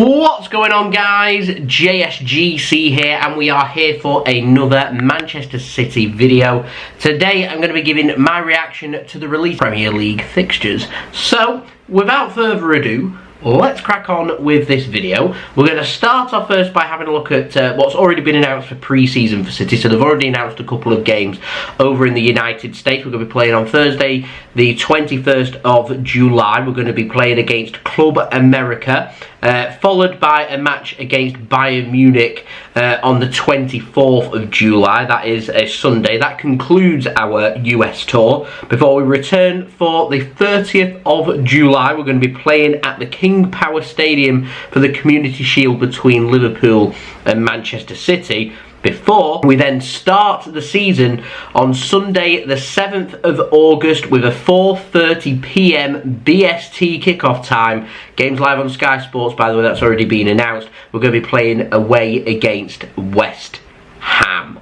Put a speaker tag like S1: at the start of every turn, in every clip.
S1: What's going on, guys? JSGC here, and we are here for another Manchester City video. Today I'm going to be giving my reaction to the release Premier League fixtures. So, without further ado, let's crack on with this video. We're going to start off first by having a look at what's already been announced for pre-season for City. So they've already announced a couple of games over in the United States. We're going to be playing on Thursday, the 21st of July. We're going to be playing against Club America, followed by a match against Bayern Munich on the 24th of July. That is a Sunday. That concludes our US tour. Before we return for the 30th of July, we're going to be playing at the King Power Stadium for the Community Shield between Liverpool and Manchester City, before we then start the season on Sunday the 7th of August with a 4:30 PM BST kickoff time. Games live on Sky Sports, by the way, that's already been announced. We're going to be playing away against West Ham.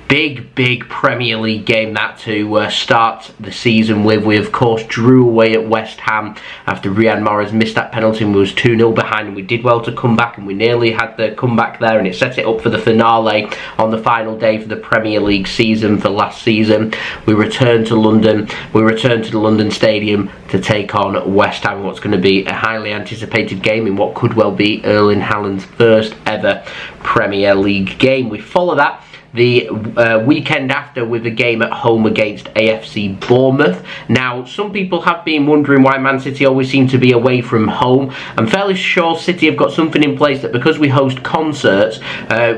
S1: Big Premier League game that to start the season with. We of course drew away at West Ham after Riyad Mahrez missed that penalty and was 2-0 behind, and we did well to come back, and we nearly had the comeback there, and it set it up for the finale on the final day for the Premier League season for last season. We returned to London. We returned to the London Stadium to take on West Ham, what's going to be a highly anticipated game in what could well be Erling Haaland's first ever Premier League game. We follow that the weekend after with a game at home against AFC Bournemouth. Now, some people have been wondering why Man City always seem to be away from home. I'm fairly sure City have got something in place that because we host concerts,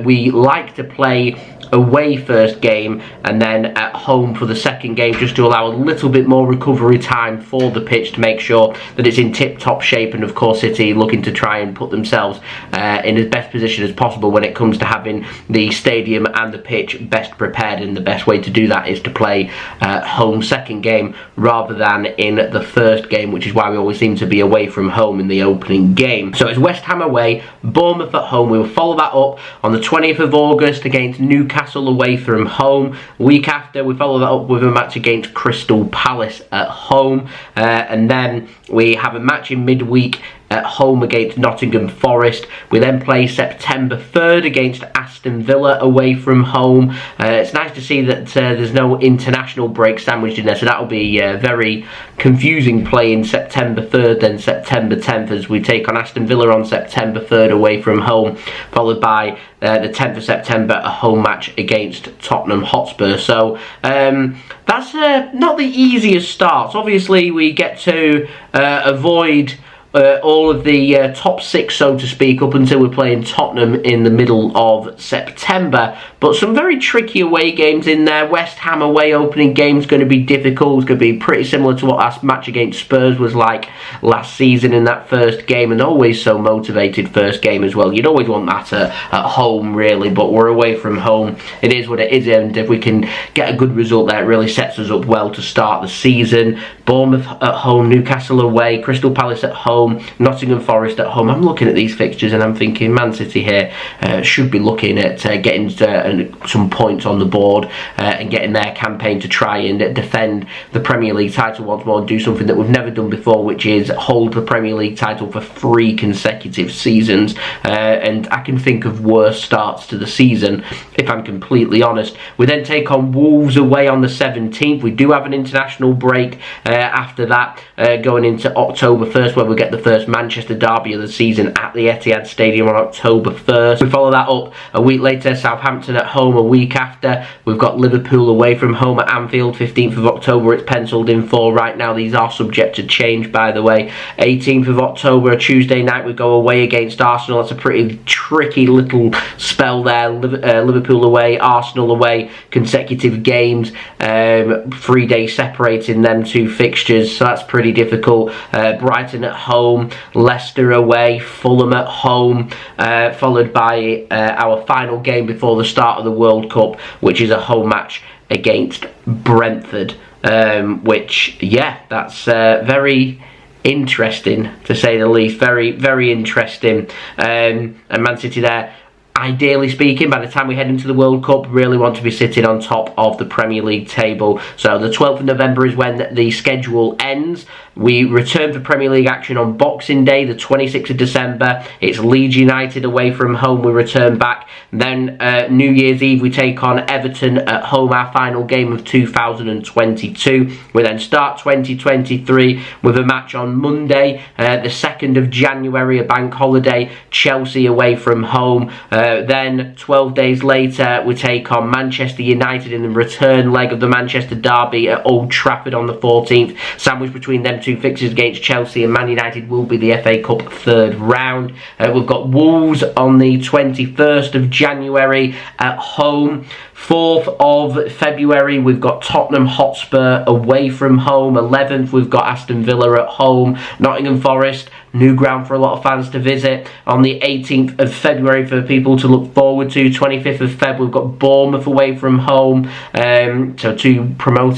S1: we like to play away first game and then at home for the second game, just to allow a little bit more recovery time for the pitch to make sure that it's in tip-top shape. And of course City looking to try and put themselves in as best position as possible when it comes to having the stadium and the pitch best prepared, and the best way to do that is to play home second game rather than in the first game, which is why we always seem to be away from home in the opening game. So it's West Ham away, Bournemouth at home. We will follow that up on the 20th of August against Newcastle away from home. Week after, we follow that up with a match against Crystal Palace at home, and then we have a match in midweek at home against Nottingham Forest. We then play September 3rd against Aston Villa away from home. It's nice to see that there's no international break sandwiched in there, so that'll be very confusing playing September 3rd then September 10th, as we take on Aston Villa on September 3rd away from home, followed by the 10th of September a home match against Tottenham Hotspur. So that's not the easiest starts. Obviously we get to avoid all of the top six, so to speak, up until we're playing Tottenham in the middle of September. But some very tricky away games in there. West Ham away opening game is going to be difficult. It's going to be pretty similar to what our match against Spurs was like last season in that first game, and always so motivated first game as well. You'd always want that at home, really, but we're away from home. It is what it is, and if we can get a good result there, it really sets us up well to start the season. Bournemouth at home, Newcastle away, Crystal Palace at home, Nottingham Forest at home. I'm looking at these fixtures and I'm thinking Man City here should be looking at getting some points on the board and getting their campaign to try and defend the Premier League title once more, and do something that we've never done before, which is hold the Premier League title for 3 consecutive seasons. And I can think of worse starts to the season, if I'm completely honest. We then take on Wolves away on the 17th. We do have an international break after that, going into October 1st, where we'll get the first Manchester derby of the season at the Etihad Stadium on October 1st. We follow that up a week later, Southampton at home. A week after, we've got Liverpool away from home at Anfield. 15th of October it's penciled in for right now. These are subject to change, by the way. 18th of October, a Tuesday night, we go away against Arsenal. That's a pretty tricky little spell there. Liverpool away, Arsenal away, consecutive games, 3 days separating them two fixtures, so that's pretty difficult. Brighton at home, Leicester away, Fulham at home, followed by our final game before the start of the World Cup, which is a home match against Brentford, which, yeah, that's very interesting to say the least. Very interesting. And Man City there, ideally speaking, by the time we head into the World Cup, really want to be sitting on top of the Premier League table. So the 12th of November is when the schedule ends. We return for Premier League action on Boxing Day, the 26th of December. It's Leeds United away from home. We return back. Then New Year's Eve, we take on Everton at home, our final game of 2022. We then start 2023 with a match on Monday, the 2nd of January, a bank holiday, Chelsea away from home. Then 12 days later, we take on Manchester United in the return leg of the Manchester Derby at Old Trafford on the 14th. Sandwiched between them two fixtures against Chelsea and Man United will be the FA Cup third round. We've got Wolves on the 21st of January at home. 4th of February, we've got Tottenham Hotspur away from home. 11th, we've got Aston Villa at home. Nottingham Forest, new ground for a lot of fans to visit. On the 18th of February for people to look forward to. 25th of Feb, we've got Bournemouth away from home. So two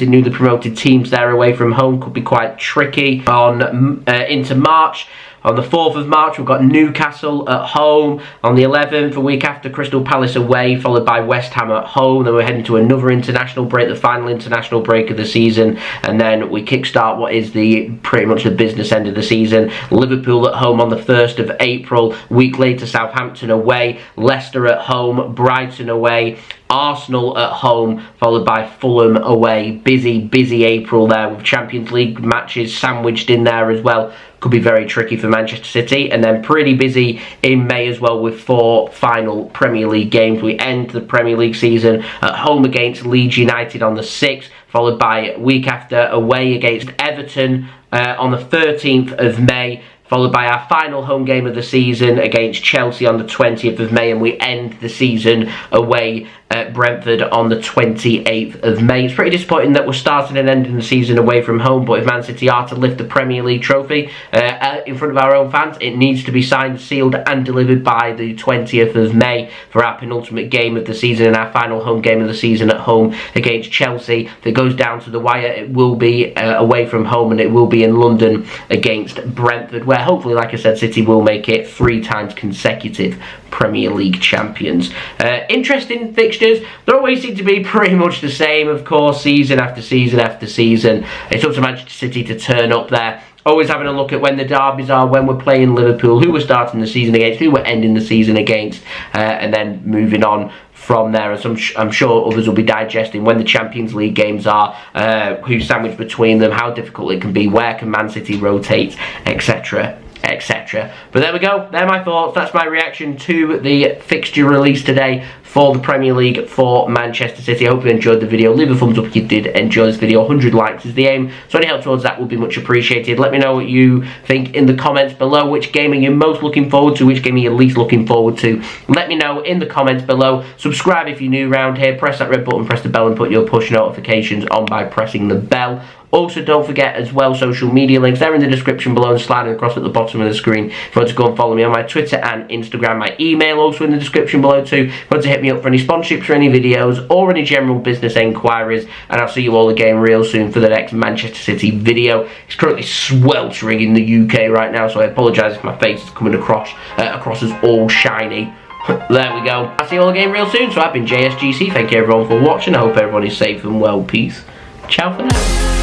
S1: newly promoted teams there away from home. Could be quite tricky. On into March. On the 4th of March, we've got Newcastle at home. On the 11th, a week after, Crystal Palace away, followed by West Ham at home. Then we're heading to another international break, the final international break of the season. And then we kickstart what is pretty much the business end of the season. Liverpool at home on the 1st of April. A week later, Southampton away. Leicester at home. Brighton away. Arsenal at home, followed by Fulham away. Busy April there with Champions League matches sandwiched in there as well. Could be very tricky for Manchester City. And then pretty busy in May as well with 4 final Premier League games. We end the Premier League season at home against Leeds United on the 6th, followed by week after away against Everton on the 13th of May. Followed by our final home game of the season against Chelsea on the 20th of May, and we end the season away at Brentford on the 28th of May. It's pretty disappointing that we're starting and ending the season away from home, but if Man City are to lift the Premier League trophy in front of our own fans, it needs to be signed, sealed and delivered by the 20th of May for our penultimate game of the season and our final home game of the season at home against Chelsea. If it goes down to the wire, it will be away from home, and it will be in London against Brentford, where hopefully, like I said, City will make it 3 times consecutive Premier League champions. Interesting fixtures. They always seem to be pretty much the same, of course, season after season after season. It's up to Manchester City to turn up there. Always having a look at when the derbies are, when we're playing Liverpool, who we're starting the season against, who we're ending the season against, and then moving on from there. As I'm sure others will be digesting when the Champions League games are, who's sandwiched between them, how difficult it can be, where can Man City rotate, etc. etc. But there we go, they're my thoughts. That's my reaction to the fixture release today for the Premier League for Manchester City. I hope you enjoyed the video. Leave a thumbs up if you did enjoy this video. 100 likes is the aim, so any help towards that would be much appreciated. Let me know what you think in the comments below. Which game are you most looking forward to? Which game are you least looking forward to? Let me know in the comments below. Subscribe if you're new around here. Press that red button, press the bell, and put your push notifications on by pressing the bell. Also, don't forget as well, social media links, they're in the description below and sliding across at the bottom of the screen. If you want to go and follow me on my Twitter and Instagram, my email also in the description below too. If you want to hit me up for any sponsorships or any videos or any general business enquiries, and I'll see you all again real soon for the next Manchester City video. It's currently sweltering in the UK right now, so I apologise if my face is coming across as all shiny. There we go. I'll see you all again real soon. So I've been JSGC. Thank you everyone for watching. I hope everyone is safe and well. Peace. Ciao for now.